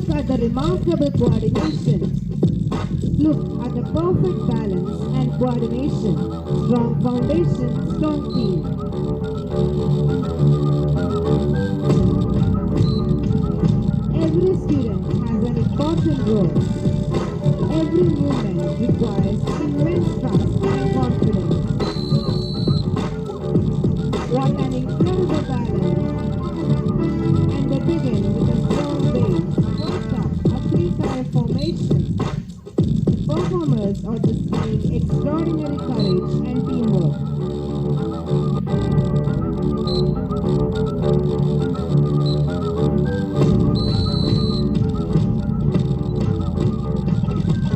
Look at the remarkable coordination. Look at the perfect balance and coordination. Strong foundation, strong team. Every student has an important role. Every movement requires immense trust and confidence. What an incredible balance! And they begin with a strong base. First up, a three-tier formation. The performers are displaying extraordinary courage and teamwork.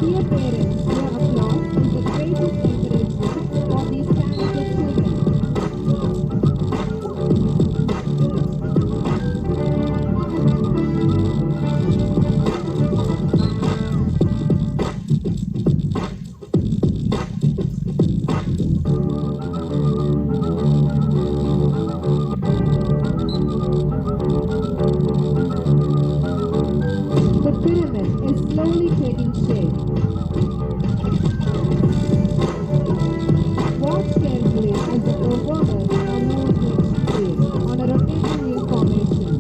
Dear parents, your applause is the greatest encouragement for these talented children. The pyramid is slowly taking shape. Watch carefully as the performers are moved to chariot on a rotating wheel formation.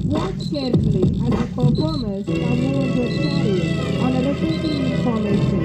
Watch carefully as the performers are moved to a chariot on a rotating wheel formation.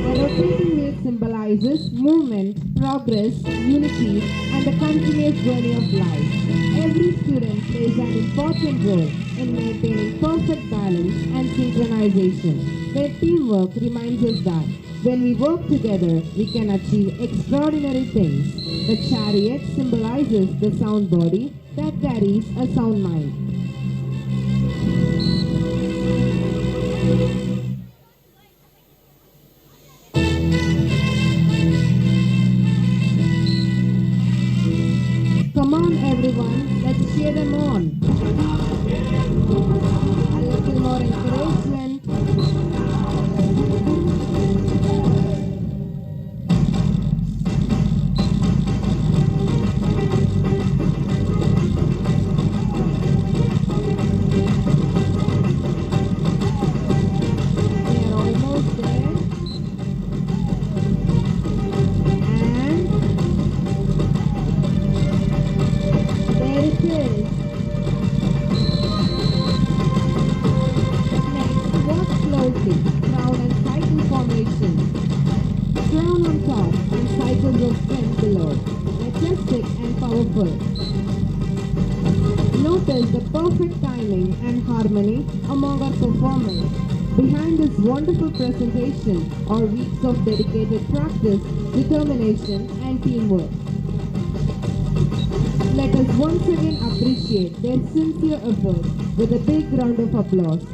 A rotating wheel symbolizes movement, progress, unity, and the continuous journey of life. Every student plays an important role in maintaining perfect balance and synchronization. Their teamwork reminds us that when we work together, we can achieve extraordinary things. The chariot symbolizes the sound body that carries a sound mind. Come on everyone, let's cheer them on. A little more encouragement. They're almost there. And there it is. Next, watch closely. Crown and cycle formation. Crown on top and cycles of strength below. Majestic and powerful. Notice the perfect timing and harmony among our performers. Behind this wonderful presentation are weeks of dedicated practice, determination, and teamwork. Let us once again appreciate their sincere efforts with a big round of applause.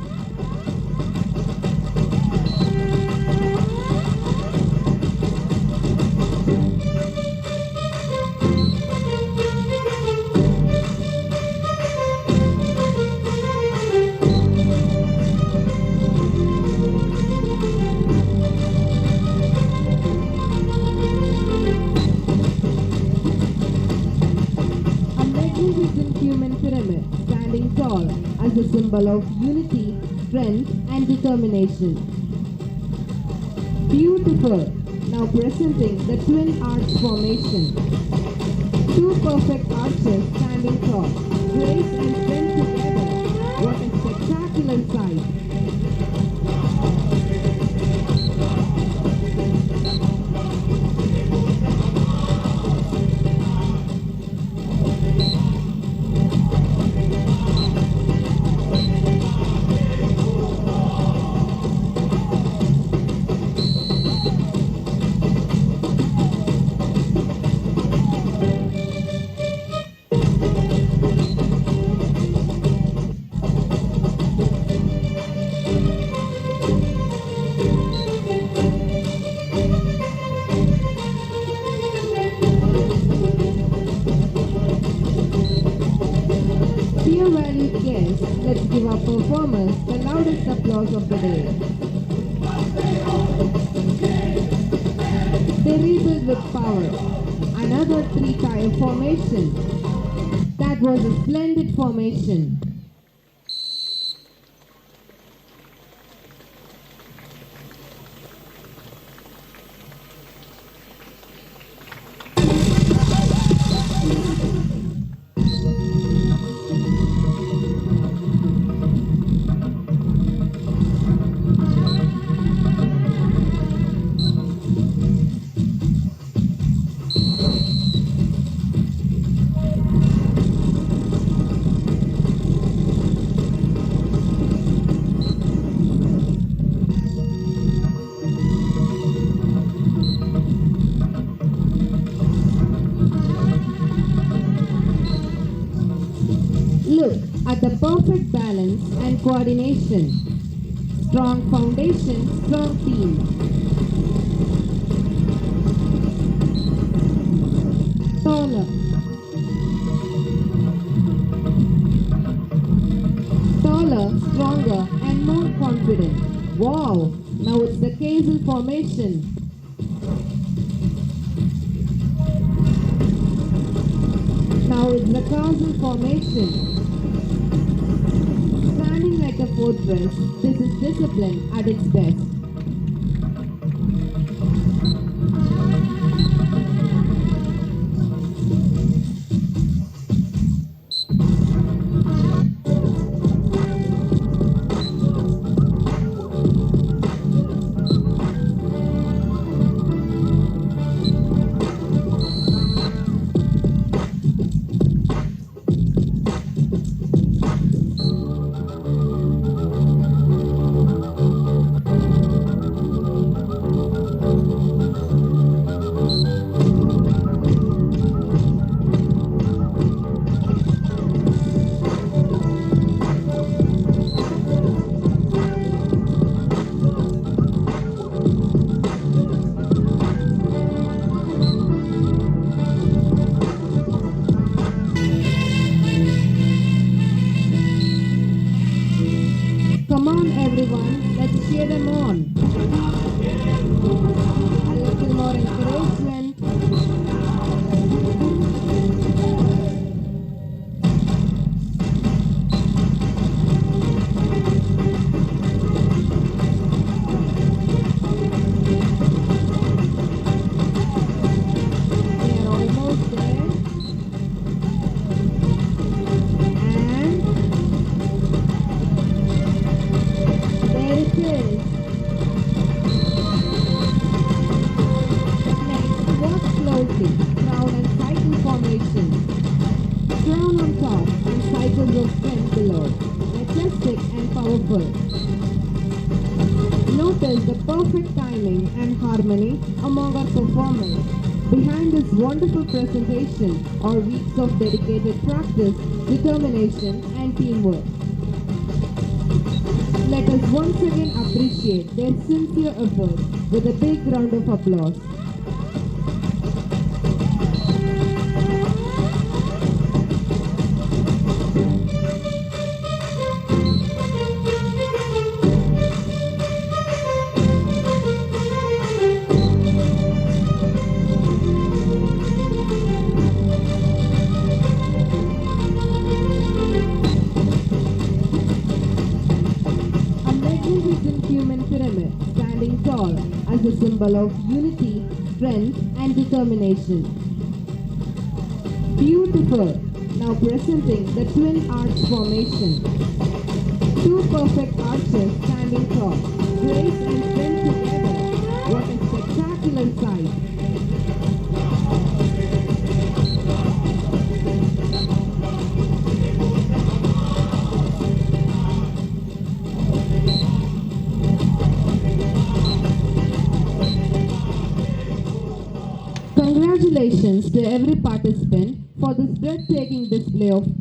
A magnificent human pyramid standing tall as a symbol of unity, strength, and determination. Beautiful! Now presenting the twin arch formation. Two perfect arches standing tall, grace and strength together. What a spectacular sight! Dear valued guests, let's give our performers the loudest applause of the day. They rebuilt with power. Another three-tier formation. That was a splendid formation. Look at the perfect balance and coordination. Strong foundation, strong team. Taller. Taller, stronger, and more confident. Wow! Now it's the castle formation. Now it's the castle formation. Standing like a fortress, this is discipline at its best. Come on everyone, let's cheer them on. A little more encouragement. We are almost there. And there it is. Next, watch closely. Crown and cycle formation. Crown on top and cycles of strength below. Majestic and powerful. Notice the perfect timing and harmony among our performers. Behind this wonderful presentation are weeks of dedicated practice, determination, and teamwork. Let us once again appreciate their sincere effort with a big round of applause. A magnificent human pyramid standing tall as a symbol of unity, strength, and determination. Beautiful! Now presenting the twin arch formation. Two perfect arches standing tall, grace and strength together. What a spectacular sight! Congratulations to every participant for this breathtaking display of